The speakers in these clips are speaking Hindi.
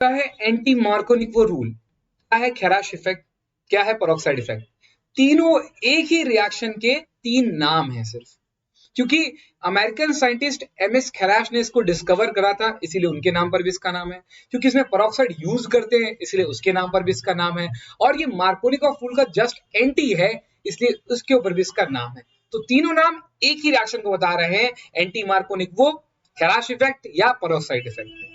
क्या है एंटी मार्कोनिको रूल, क्या है खेराश इफेक्ट, क्या है पेरोक्साइड इफेक्ट। तीनों एक ही रिएक्शन के तीन नाम हैं सिर्फ, क्योंकि अमेरिकन साइंटिस्ट एमएस खेराश ने इसको डिस्कवर करा था, इसीलिए उनके नाम पर भी इसका नाम है। क्योंकि इसमें पेरोक्साइड यूज करते हैं, इसलिए उसके नाम पर भी इसका नाम है। और ये मार्कोनिको रूल का जस्ट एंटी है, इसलिए उसके ऊपर भी इसका नाम है। तो तीनों नाम एक ही रिएक्शन को बता रहे हैं, एंटी मार्कोनिको, खेराश इफेक्ट या पेरोक्साइड इफेक्ट।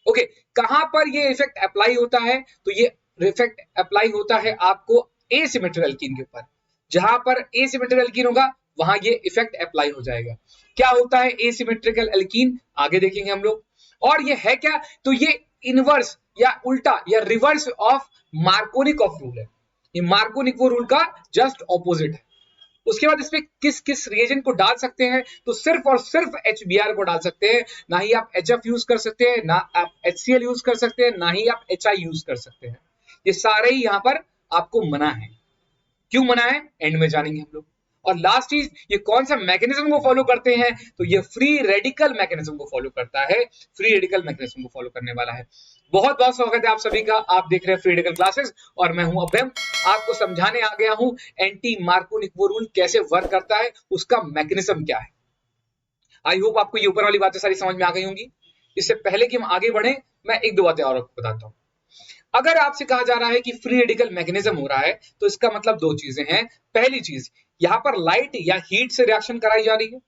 ओके, कहां पर ये इफेक्ट अप्लाई होता है? तो ये इफेक्ट अप्लाई होता है आपको एसिमेट्रिकल एल्कीन के ऊपर। जहां पर एसिमेट्रिकल एल्कीन होगा वहां ये इफेक्ट अप्लाई हो जाएगा। क्या होता है एसिमेट्रिकल एल्कीन, आगे देखेंगे हम लोग। और ये है क्या? तो ये इनवर्स या उल्टा या रिवर्स ऑफ मार्कोनिकोव रूल है। ये मार्कोनिकोव रूल का जस्ट ऑपोजिट है। उसके बाद इसमें किस किस रिएजेंट को डाल सकते हैं? तो सिर्फ और सिर्फ HBr को डाल सकते हैं, ना ही आप HF यूज कर सकते हैं, ना आप HCl यूज कर सकते हैं, ना ही आप HI यूज कर सकते हैं। ये सारे ही यहां पर आपको मना है। क्यों मना है एंड में जानेंगे हम लोग। और लास्ट चीज, ये कौन सा मैकेनिज्म को फॉलो करते हैं? तो ये फ्री रेडिकल मैकेनिज्म को फॉलो करता है, फ्री रेडिकल मैकेनिज्म को फॉलो करने वाला है। बहुत बहुत स्वागत है आप सभी का, आप देख रहे हैं फ्री रेडिकल क्लासेस और मैं हूं अभ्यम, आपको समझाने आ गया हूं एंटी मार्कोनिको रूल कैसे वर्क करता है, उसका मैकेनिज्म क्या है। आई होप आपको ये ऊपर वाली बातें सारी समझ में आ गई होंगी। इससे पहले कि हम आगे बढ़े, मैं एक दो बातें और आपको बताता हूं। अगर आपसे कहा जा रहा है कि फ्री रेडिकल मैकेनिज्म हो रहा है, तो इसका मतलब दो चीजें हैं। पहली चीज, यहां पर लाइट या हीट से रिएक्शन कराई जा रही है।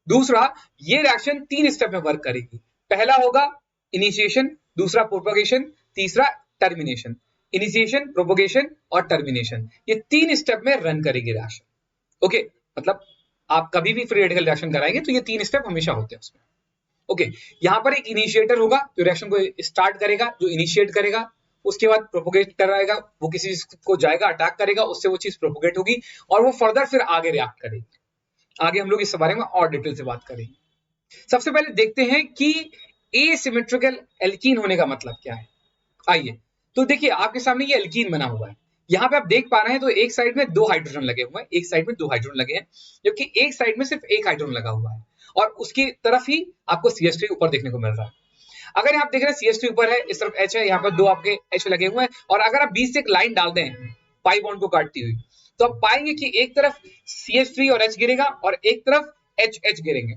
दूसरा, ये रिएक्शन तीन स्टेप में वर्क करेगी। पहला होगा इनिशिएशन, दूसरा प्रोपगेशन, तीसरा टर्मिनेशन। इनिशिएशन, प्रोपगेशन और टर्मिनेशन, ये तीन स्टेप में रन करेगी रिएक्शन। ओके, मतलब आप कभी भी फ्री रेडिकल रिएक्शन कराएंगे तो ये तीन स्टेप हमेशा होते हैं उसमें। ओके, यहां पर एक इनिशिएटर होगा जो रिएक्शन को स्टार्ट करेगा, जो इनिशिएट करेगा। उसके बाद प्रोपोगेट कराएगा, वो किसी चीज को जाएगा, अटैक करेगा, उससे वो चीज प्रोपोगेट होगी और वो फर्दर फिर आगे रिएक्ट करेगी। आगे हम लोग इस बारे में और डिटेल से बात करेंगे। सबसे पहले देखते हैं कि एसिमेट्रिकल एल्कीन होने का मतलब क्या है। आइए, तो देखिए आपके सामने ये एल्कीन बना हुआ है। यहाँ पे आप देख पा रहे हैं, तो एक साइड में दो हाइड्रोजन लगे हुए हैं, एक साइड में दो हाइड्रोजन लगे हैं, जबकि एक साइड में सिर्फ एक हाइड्रोजन लगा हुआ है और उसकी तरफ ही आपको CH3 ऊपर देखने को मिल रहा है। अगर आप देख रहे हैं CH3 ऊपर है, इस तरफ H है, यहाँ पर दो आपके H लगे हुए हैं, और अगर आप बीच से एक लाइन डाल दें पाई बॉन्ड को काटती हुई, तो आप पाएंगे कि एक तरफ CH3 और H गिरेगा और एक तरफ HH गिरेंगे।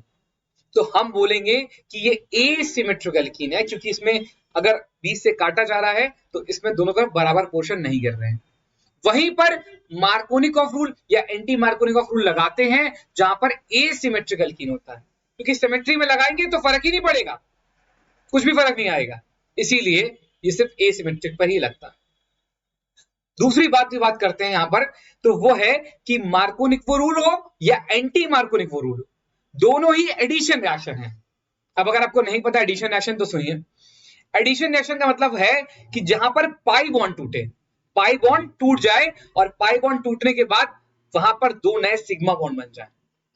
तो हम बोलेंगे कि ये एसिमेट्रिकल एल्कीन है, क्योंकि इसमें अगर बीच से काटा जा रहा है तो इसमें दोनों तरफ बराबर पोर्शन नहीं गिर रहे हैं। वहीं पर मार्कोनिकोव रूल या एंटी मार्कोनिकोव रूल लगाते हैं जहां पर एसिमेट्रिकल एल्कीन होता है, क्योंकि सिमेट्री में लगाएंगे तो फर्क ही नहीं पड़ेगा, कुछ भी फर्क नहीं आएगा, इसीलिए ये सिर्फ एसिमेट्रिक पर ही लगता है। दूसरी बात की बात करते हैं यहां पर, तो वो है कि मार्कोनिको रूल हो या एंटी मार्कोनिको रूल, दोनों ही एडिशन रिएक्शन है। अब अगर आपको नहीं पता एडिशन रिएक्शन, तो सुनिए। एडिशन रिएक्शन का मतलब है कि जहां पर पाई बॉन्ड टूटे, पाई बॉन्ड टूट जाए और पाई बॉन्ड टूटने के बाद वहां पर दो नए सिग्मा बॉन्ड बन जाए,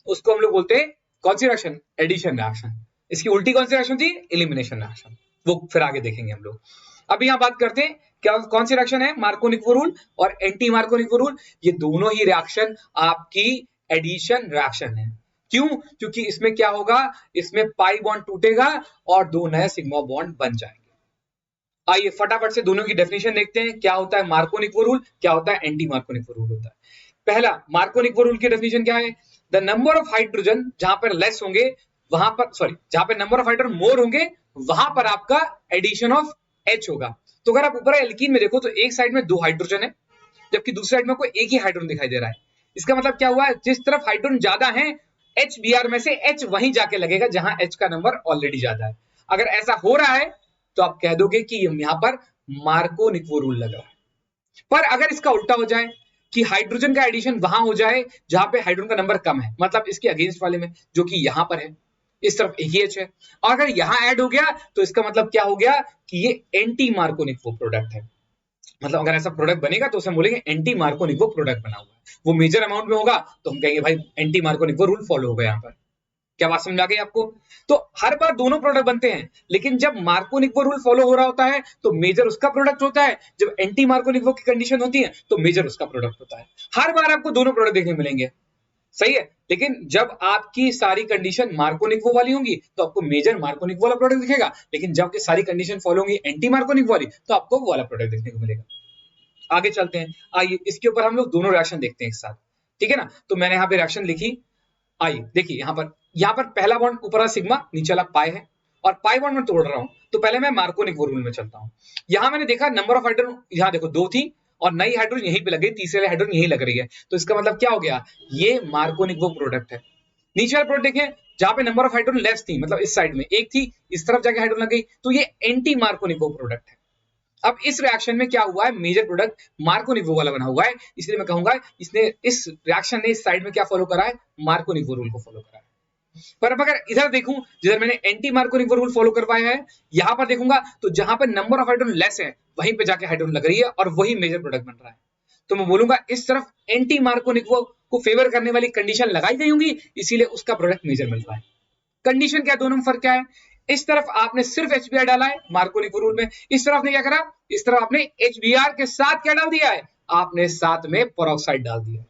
उसको हम लोग बोलते हैं कौन सी रिएक्शन? Addition reaction. इसकी उल्टी कौन सी रिएक्शन थी? एलिमिनेशन रिएक्शन, वो फिर आगे देखेंगे हम लोग। अभी यहां बात करते हैं क्या कौन सी रिएक्शन है, मार्कोनिको रूल और एंटी मार्कोनिको रूल। ये दोनों ही रिएक्शन आपकी एडिशन रिएक्शन है। क्यों? क्योंकि इसमें क्या होगा, इसमें पाई बॉन्ड टूटेगा और दो नए सिग्मा बॉन्ड बन जाएंगे। आइए फटाफट से दोनों की डेफिनेशन देखते हैं, क्या होता है मार्कोनिको रूल, क्या होता है एंटी मार्कोनिको रूल होता है। पहला, मार्कोनिको रूल की डेफिनेशन क्या है? द नंबर ऑफ हाइड्रोजन जहां पर लेस होंगे वहां पर, सॉरी, जहां पर नंबर ऑफ हाइड्रोजन मोर होंगे वहां पर आपका एडिशन ऑफ H होगा। तो अगर आप ऊपर एल्कीन में देखो तो एक साइड में दो हाइड्रोजन है, जबकि दूसरी साइड में कोई एक ही हाइड्रोजन दिखाई दे रहा है। इसका मतलब क्या हुआ? जिस तरफ हाइड्रोजन ज्यादा है, HBr में से H वहीं जाके लगेगा जहां H का नंबर ऑलरेडी ज्यादा है। अगर ऐसा हो रहा है तो आप कह दोगे कि यहां पर मार्कोनिको रूल लग रहा है। पर अगर इसका उल्टा हो जाए कि हाइड्रोजन का एडिशन वहां हो जाए जहां पे हाइड्रोजन का नंबर कम है, मतलब इसके अगेंस्ट वाले में, जो कि यहां पर है, इस तरफ एक ही H है, और अगर यहां ऐड हो गया तो इसका मतलब क्या हो गया कि ये एंटी मार्कोनिको प्रोडक्ट है। मतलब अगर ऐसा प्रोडक्ट बनेगा तो उसे बोलेंगे एंटी मार्कोनिको प्रोडक्ट बना हुआ है। वो मेजर अमाउंट में होगा तो हम कहेंगे भाई एंटी मार्कोनिको रूल फॉलो हो गया। यहाँ पर क्या बात समझ आ गई आपको? तो हर बार दोनों प्रोडक्ट बनते हैं, लेकिन जब मार्कोनिको रूल फॉलो हो रहा होता है तो मेजर उसका प्रोडक्ट होता है, जब एंटी मार्कोनिको की कंडीशन होती है तो मेजर उसका प्रोडक्ट होता है। हर बार आपको दोनों प्रोडक्ट देखने मिलेंगे। सही है। लेकिन जब आपकी सारी कंडीशन मार्कोनिको वाली होंगी तो आपको मेजर मार्कोनिको वाला प्रोडक्ट दिखेगा, लेकिन जब आपकी सारी कंडीशन फॉलो होंगी एंटी मार्कोनिको वाली तो आपको वो वाला प्रोडक्ट देखने को मिलेगा। आगे चलते हैं, आइए इसके ऊपर हम लोग दोनों रिएक्शन देखते हैं एक साथ, ठीक है ना। तो मैंने यहाँ पे रिएक्शन लिखी, आइए देखिए यहाँ पर पहला बॉन्ड ऊपर वाला सिग्मा, नीचे वाला पाई है, और पाई बॉन्ड में तोड़ रहा हूं। तो पहले मैं मार्कोनिको रूल में चलता हूं। यहां मैंने देखा नंबर ऑफ हाइड्रोजन, यहाँ देखो 2 थी और नई हाइड्रोजन यहीं पे लग गई, तीसरे हाइड्रोजन यहीं लग रही है, तो इसका मतलब क्या हो गया, ये मार्कोनिको प्रोडक्ट है। नीचे वाला प्रोडक्ट देखें, जहां पे नंबर ऑफ हाइड्रोजन लेस थी, मतलब इस साइड में एक थी, इस तरफ जाके हाइड्रोजन लग गई, तो ये एंटी मार्कोनिको प्रोडक्ट है। अब इस रिएक्शन में क्या हुआ है, मेजर प्रोडक्ट मार्कोनिको वाला बना हुआ है, इसलिए मैं कहूंगा इसने, इस रिएक्शन ने इस साइड में क्या फॉलो करा है, मार्कोनिको रूल को फॉलो करा है। पर अब अगर इधर देखूं, जिधर मैंने एंटी मार्कोनिको रूल फॉलो करवाया है, यहां पर देखूंगा तो जहां पर नंबर ऑफ हाइड्रोजन लेस है वहीं पे जाके हाइड्रोजन लग रही है और वही मेजर प्रोडक्ट बन रहा है। तो मैं बोलूंगा इस तरफ एंटी मार्कोनिको को फेवर करने वाली कंडीशन लगाई गई होंगी, इसीलिए उसका प्रोडक्ट मेजर मिल रहा है। कंडीशन क्या, दोनों में फर्क क्या है, इस तरफ आपने सिर्फ HBr डाला है मार्कोनिको रूल में, इस तरफ आपने क्या करा, इस तरफ आपने HBr के साथ क्या डाल दिया है, आपने साथ में पेरोक्साइड डाल दिया।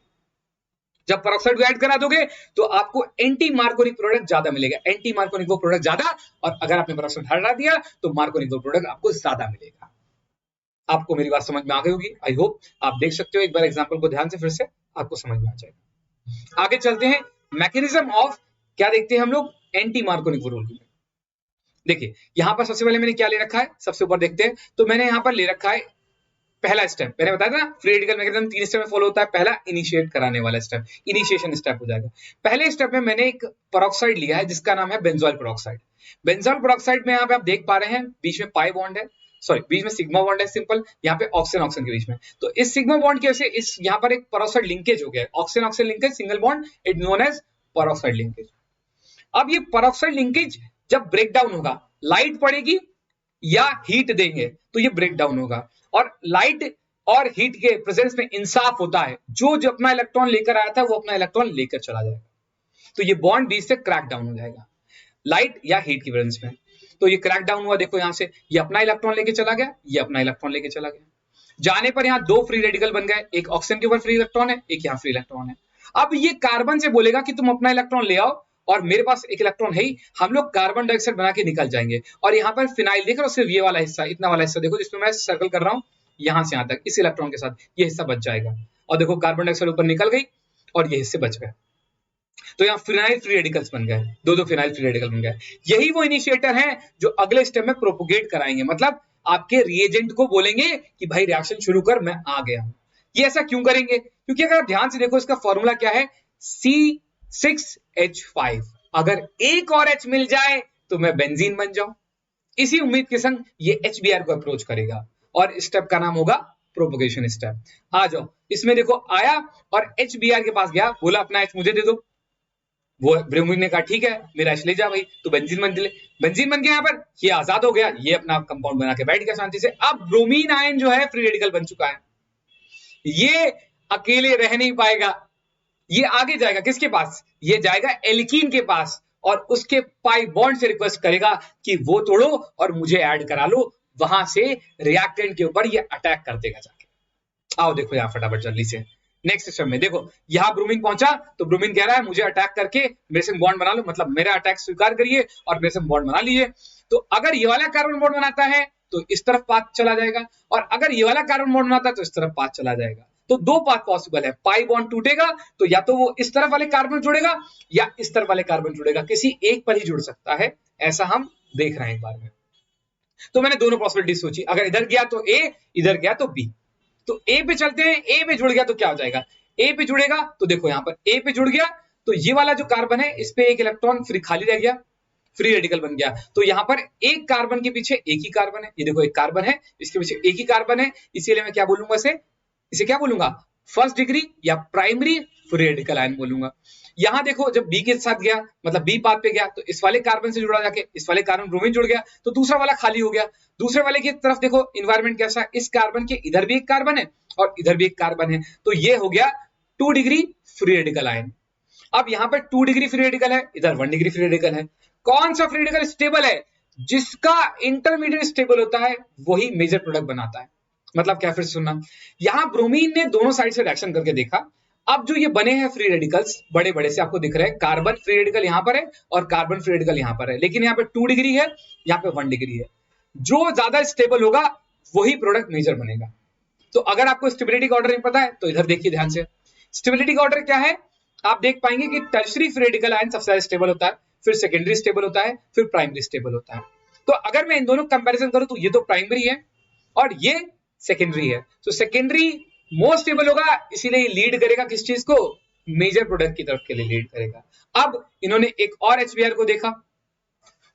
जब पेरोक्साइड को ऐड करा दोगे तो आपको एंटी मार्कोनिक प्रोडक्ट ज्यादा मिलेगा, एंटी मार्कोनिको प्रोडक्ट ज्यादा, और अगर आपने पेरोक्साइड हटा दिया तो मार्कोनिको प्रोडक्ट आपको ज्यादा मिलेगा। आपको मेरी बात समझ में आ गई होगी, आई होप। आप देख सकते हो एक बार एग्जांपल को ध्यान से, फिर से आपको समझ में आ जाएगा। आगे चलते हैं, मैकेनिज्म ऑफ क्या देखते हैं हम लोग, एंटी मार्कोनिको रूल। देखिए यहां पर सबसे पहले मैंने क्या ले रखा है, सबसे ऊपर देखते हैं, तो मैंने यहां पर ले रखा है पहला स्टेप, मैंने बताया था ना फ्री रेडिकल मैकेनिज्म 3 स्टेप में फॉलो होता है। पहला इनिशिएट कराने वाला स्टेप, इनिशिएशन स्टेप हो जाएगा। पहले स्टेप में मैंने एक पेरोक्साइड लिया है जिसका नाम है बेंजोइल पेरोक्साइड। बेंजोइल पेरोक्साइड में यहाँ पे आप देख पा रहे हैं बीच में पाई बॉन्ड है, सॉरी बीच में सिग्मा बॉन्ड है सिंपल, यहाँ पे ऑक्सीजन ऑक्सीजन के बीच में, तो इस सिग्मा बॉन्ड की वजह से इस यहाँ पर एक पेरोक्साइड लिंकेज हो गया है, oxygen oxygen linkage single bond, it known as peroxide linkage. अब ये पेरोक्साइड लिंकेज जब ब्रेक डाउन होगा, लाइट पड़ेगी या हीट देंगे तो ये ब्रेक डाउन होगा, और लाइट और हीट के प्रेजेंस में इंसाफ होता है, जो जो अपना इलेक्ट्रॉन लेकर आया था वो अपना इलेक्ट्रॉन लेकर चला जाएगा, तो ये बॉन्ड बीच से क्रैक डाउन हो जाएगा लाइट या हीट की प्रेजेंस में। तो ये क्रैक डाउन हुआ, देखो यहां से ये अपना इलेक्ट्रॉन लेके चला गया, ये अपना इलेक्ट्रॉन लेके चला गया, जाने पर यहाँ 2 फ्री रेडिकल बन गए, एक ऑक्सीजन के ऊपर फ्री इलेक्ट्रॉन है, एक यहाँ फ्री इलेक्ट्रॉन है। अब ये कार्बन से बोलेगा कि तुम अपना इलेक्ट्रॉन ले आओ, और मेरे पास एक इलेक्ट्रॉन है ही, हम लोग कार्बन डाइऑक्साइड बना के निकल जाएंगे। और यहाँ पर फिनाइल देख रहे हो, सिर्फ ये वाला हिस्सा, इतना वाला हिस्सा देखो जिसमें मैं सर्कल कर रहा हूँ, यहां से यहां तक इस इलेक्ट्रॉन के साथ ये हिस्सा बच जाएगा, और देखो कार्बन डाइऑक्साइड ऊपर निकल गई और ये हिस्से बच गए, तो यहाँ फिनाइल फ्री रेडिकल्स बन गए, 2 फिनाइल फ्री रेडिकल बन गए। यही वो इनिशिएटर हैं जो अगले स्टेप में प्रोपोगेट कराएंगे, मतलब आपके रिएजेंट को बोलेंगे कि भाई रिएक्शन शुरू कर, मैं आ गया हूं। ये ऐसा क्यों करेंगे, क्योंकि अगर आप ध्यान से देखो इसका फॉर्मूला क्या है, C6H5, अगर एक और H मिल जाए तो मैं बेंजीन बन जाऊं। इसी उम्मीद के संग ये HBr को अप्रोच करेगा, और स्टेप का नाम होगा प्रोपोगेशन स्टेप। आ जाओ, इसमें देखो आया और HBr के पास गया, बोला अपना H मुझे दे दो, वो ब्रोमीन ने कहा ठीक है मेरा H ले जा भाई, तो बेंजीन बन गया, यहाँ पर ये आजाद हो गया, ये अपना कंपाउंड बना के बैठ गया शांति से। अब ब्रोमीन आयन जो है फ्री रेडिकल बन चुका है, ये अकेले रह नहीं पाएगा, ये आगे जाएगा किसके पास, ये जाएगा एल्कीन के पास, और उसके पाई बॉन्ड से रिक्वेस्ट करेगा कि वो तोड़ो और मुझे ऐड करा लो, वहां से रिएक्टेंट के ऊपर ये अटैक कर देगा जाके। आओ देखो यहाँ फटाफट जल्दी से नेक्स्ट स्टेप में देखो, यहाँ ब्रोमीन पहुंचा तो ब्रोमीन कह रहा है मुझे अटैक करके मेरे से बॉन्ड बना लो, मतलब मेरा अटैक स्वीकार करिए और मेरे से बॉन्ड बना लीजिए। तो अगर ये वाला कार्बन बॉन्ड बनाता है तो इस तरफ पाथ चला जाएगा, और अगर ये वाला कार्बन बॉन्ड बनाता है तो इस तरफ पाथ चला जाएगा। तो 2 पाथ पॉसिबल है, पाई बॉन्ड टूटेगा तो या तो वो इस तरफ वाले कार्बन जुड़ेगा या इस तरफ वाले कार्बन जुड़ेगा, किसी एक पर ही जुड़ सकता है, ऐसा हम देख रहे हैं एक बार में। तो मैंने दोनों पॉसिबिलिटी सोची, अगर इधर गया तो A, इधर गया तो B। तो A पे चलते हैं, A पे जुड़ गया तो क्या हो जाएगा, A पे जुड़ेगा तो देखो यहाँ पर A पे जुड़ गया तो ये वाला जो कार्बन है इस पे एक इलेक्ट्रॉन फ्री खाली रह गया, फ्री रेडिकल बन गया। तो यहाँ पर एक कार्बन के पीछे एक ही कार्बन है, ये देखो एक कार्बन है, इसके पीछे एक ही कार्बन है, इसीलिए मैं क्या बोलूंगा, इसे क्या बोलूंगा, फर्स्ट डिग्री या प्राइमरी फ्री रेडिकल आयन बोलूंगा। यहां देखो जब बी के साथ गया, मतलब बी पाथ पे गया, तो इस वाले कार्बन से जुड़ा जाके इस वाले कार्बन ब्रोमीन जुड़ गया, तो दूसरा वाला खाली हो गया। दूसरे वाले की तरफ देखो एनवायरनमेंट कैसा, इस कार्बन के इधर भी एक कार्बन है और इधर भी एक कार्बन है, तो ये हो गया 2 डिग्री फ्री रेडिकल आयन। अब यहाँ पर 2 डिग्री फ्री रेडिकल है, इधर 1 डिग्री फ्री रेडिकल है। कौन सा फ्री रेडिकल स्टेबल है, जिसका इंटरमीडिएट स्टेबल होता है वही मेजर प्रोडक्ट बनाता है। मतलब क्या, फिर सुनना, यहां ब्रोमीन ने दोनों साइड से रिएक्शन करके देखा, अब जो ये बने हैं फ्री रेडिकल्स बड़े बड़े से आपको दिख रहे हैं, कार्बन फ्री रेडिकल यहां पर है और कार्बन फ्री रेडिकल यहां पर है, लेकिन यहाँ पे 2 डिग्री है, यहाँ पे 1 डिग्री है। जो ज्यादा स्टेबल होगा वही प्रोडक्ट मेजर बनेगा। तो अगर आपको स्टेबिलिटी का ऑर्डर नहीं पता है तो इधर देखिए ध्यान से। स्टेबिलिटी का ऑर्डर क्या है, आप देख पाएंगे कि टर्शरी फ्री रेडिकल आयन सबसे ज्यादा स्टेबल होता है, फिर सेकेंडरी स्टेबल होता है, फिर प्राइमरी स्टेबल होता है। तो अगर मैं इन दोनों कंपैरिजन करूं तो ये तो प्राइमरी है और ये सेकेंडरी है, तो सेकेंडरी मोस्ट स्टेबल होगा, इसीलिए लीड करेगा किस चीज को, मेजर प्रोडक्ट की तरफ के लिए लीड करेगा। अब इन्होंने एक और HBr को देखा,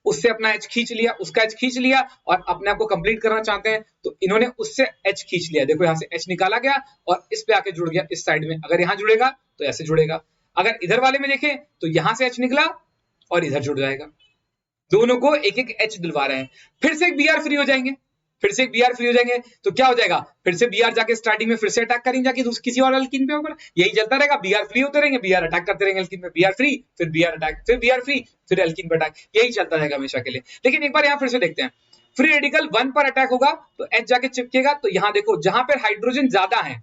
उससे अपना H खींच लिया, उसका H खींच लिया और अपने आप को कंप्लीट करना चाहते हैं तो इन्होंने उससे H खींच लिया। देखो यहां से H निकाला गया और इस पे आके जुड़ गया इस साइड में। अगर यहां जुड़ेगा तो ऐसे जुड़ेगा, अगर इधर वाले में देखें तो यहां से H निकला और इधर जुड़ जाएगा। दोनों को एक एक H दिलवा रहे हैं। फिर से एक Br फ्री हो जाएंगे, फिर से एक Br फ्री हो जाएंगे तो क्या हो जाएगा, फिर से Br जाके स्टार्टिंग में फिर से अटैक करेंगे जाके किसी और एल्कीन पे होगा, यही चलता रहेगा। Br फ्री होते रहेंगे, Br अटैक करते रहेंगे एल्कीन पे, Br फ्री, फिर Br अटैक, फिर Br फ्री, फिर एल्कीन पे अटैक, यही चलता रहेगा हमेशा के लिए। लेकिन एक बार यहाँ फिर से देखते हैं, फ्री रेडिकल 1 पर अटैक होगा तो H जाके चिपकेगा, तो यहाँ देखो जहां पर हाइड्रोजन ज्यादा है,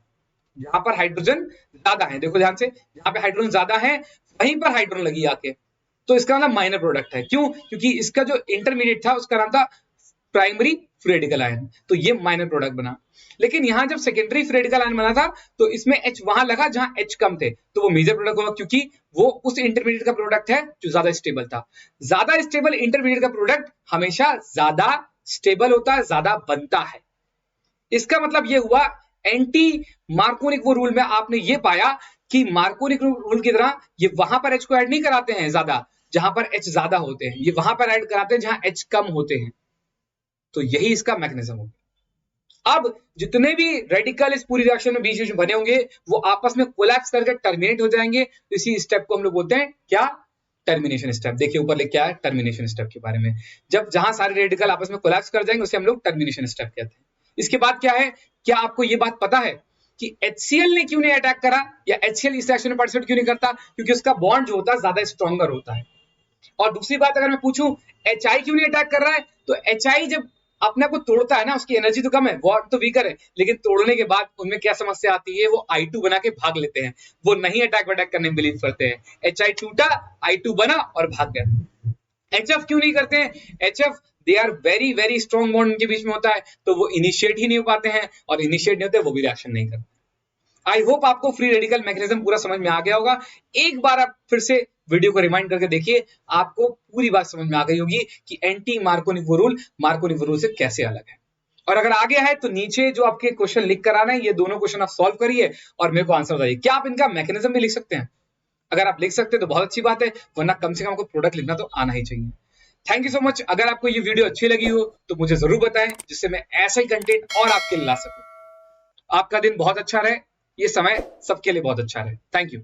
जहां पर हाइड्रोजन ज्यादा है, देखो ध्यान से, जहां पे हाइड्रोजन ज्यादा है वहीं पर हाइड्रोजन लगी आके, तो इसका मतलब माइनर प्रोडक्ट है। क्यों, क्योंकि इसका जो इंटरमीडिएट था उसका नाम था प्राइमरी फ्री रेडिकल आयन, तो ये माइनर प्रोडक्ट बना। लेकिन यहां जब सेकेंडरी फ्री रेडिकल आयन बना था तो इसमें H वहां लगा जहां H कम थे, तो वो मेजर प्रोडक्ट होगा, क्योंकि वो उस इंटरमीडिएट का प्रोडक्ट है जो ज्यादा स्टेबल था। ज्यादा स्टेबल इंटरमीडिएट का प्रोडक्ट हमेशा ज्यादा स्टेबल होता है, ज्यादा बनता है। इसका मतलब ये हुआ एंटी मार्कोनिक वो रूल में आपने ये पाया कि मार्कोनिक रूल की तरह ये वहां पर H को ऐड नहीं कराते हैं ज्यादा जहां पर H ज्यादा होते हैं, ये वहां पर ऐड कराते हैं जहां H कम होते हैं। तो यही इसका मैकेनिज्म होगा। अब जितने भी रेडिकल इस पूरी रिएक्शन में बीच बीच में बने होंगे वो आपस में कोलैप्स करके टर्मिनेट हो जाएंगे। इसी स्टेप को हम लोग बोलते हैं क्या, टर्मिनेशन स्टेप। देखिए ऊपर लिख क्या है टर्मिनेशन स्टेप के बारे में, जब जहां सारे रेडिकल आपस में कोलैप्स कर जाएंगे उसे हम लोग टर्मिनेशन स्टेप कहते हैं। इसके बाद क्या है, क्या आपको ये बात पता है कि HCl ने क्यों नहीं अटैक करा या HCl इस रिएक्शन में पार्टिसिपेट क्यों नहीं करता, क्योंकि उसका बॉन्ड जो होता है ज्यादा स्ट्रॉन्गर होता है। और दूसरी बात अगर मैं पूछूं HI क्यों नहीं अटैक कर रहा है, तो HI जब अपने आप को तोड़ता है ना, उसकी एनर्जी तो कम है, बॉन्ड तो वीकर है, लेकिन तोड़ने के बाद उनमें क्या समस्या आती है, वो I2 बना के भाग लेते हैं, वो नहीं अटैक करने में बिलीव करते हैं। HI टूटा, I2 बना और भाग गया। HF क्यों नहीं करते हैं, HF they are very very strong bond उनके बीच में होता है, तो वो इनिशिएट ही नहीं हो पाते हैं, और इनिशिएट नहीं होते वो भी रिएक्शन नहीं करते। आई होप आपको फ्री रेडिकल मैकेनिज्म पूरा समझ में आ गया होगा। एक बार आप फिर से वीडियो को रिमाइंड करके देखिए, आपको पूरी बात समझ में आ गई होगी कि एंटी मार्कोनिक रूल से कैसे अलग है। और अगर आ गया है तो नीचे जो आपके क्वेश्चन लिख कर आ रहे हैं, ये दोनों क्वेश्चन आप सॉल्व करिए और मेरे को आंसर बताइए। क्या आप इनका मैकेनिज्म भी लिख सकते हैं? अगर आप लिख सकते हैं तो बहुत अच्छी बात है, वरना कम से कम आपको प्रोडक्ट लिखना तो आना ही चाहिए। Thank you so much. अगर आपको ये वीडियो अच्छी लगी हो तो मुझे जरूर बताएं, जिससे मैं ऐसा ही कंटेंट और आपके लिए ला सकूं। आपका दिन बहुत अच्छा रहे, ये समय सबके लिए बहुत अच्छा रहे। Thank you.